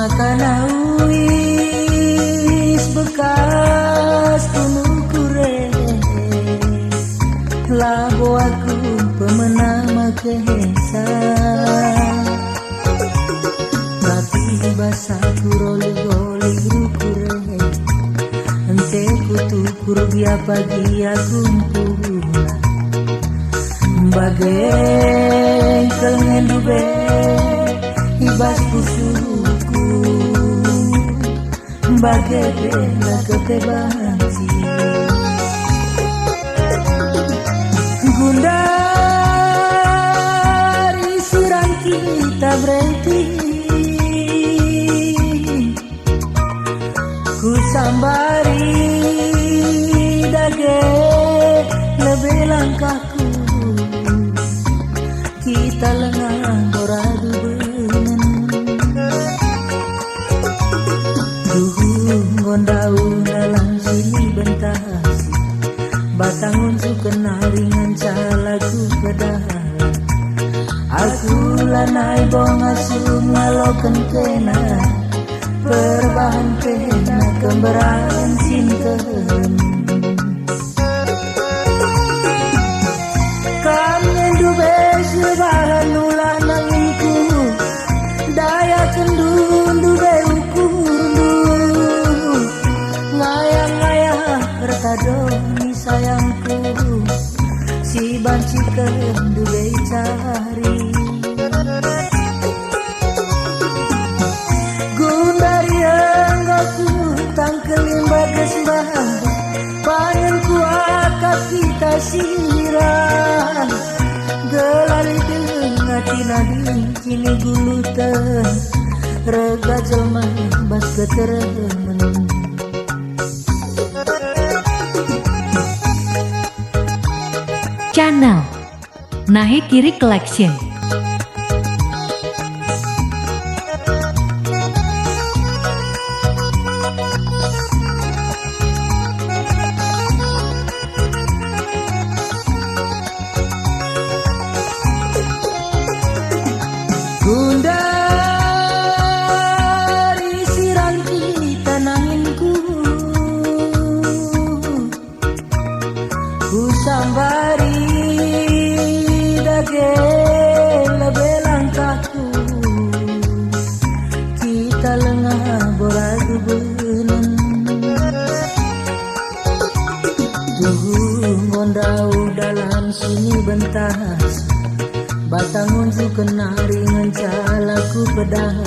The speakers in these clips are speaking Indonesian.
makan awis bekas penuh kures, labu aku pemenang makesa, tapi basah kuroli-goli kures, ente kutukur dia pagi aku pulang, bagai kengendube ibas pusuku, bagai bela ketebansi gundari sirang kita berhenti, ku sambari dage lebih langkahku, kita lengah boradu benen duhung gondau dalam sini bentasi batangun sukena ringan calaku pedal aku lanai bong asum ngaloken kena perbahan kena kembaran sinten kangen dube sebahan ulah nanginku daya kendun dube ukur ngayang-ngayang berkadoni sayangku si banci kendube cari gundari enggoku tangkelin bagas bahang panenku akak kita sirang gelali dengan tinading kini gulutan rega jelma bas keteremen Channel Nahe Kiri Collection. gundari sirang kita nanginku, ku sambari dage lebih langkahku, kita lengah boradu benen duhung gondau dalam sini bentas batangun sukena ringan calaku pedal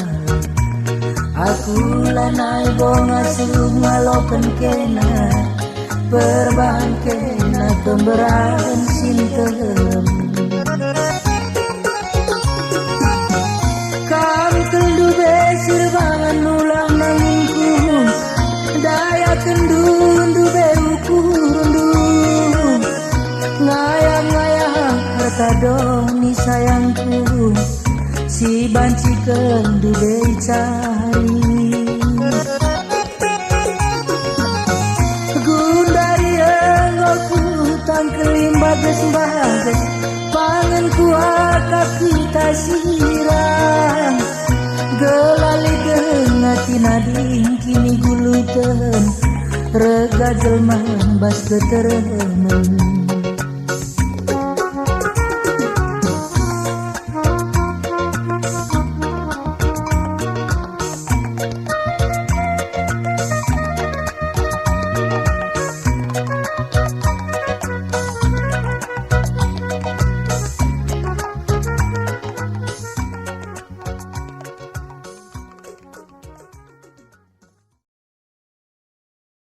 aku lanai bong asum ngaloken kena perbahan kena kembaran sintem kam kendube sirbangan ulang nanginku daya kendun dube ukurundung ngayang-ngayang hartadoni sayangku si banci kendube cari gundari enggoku tangkelim bagas-bagas pangenku akak kita sirang gelali dengan tinading kini gulutan rega jelma bas keteremen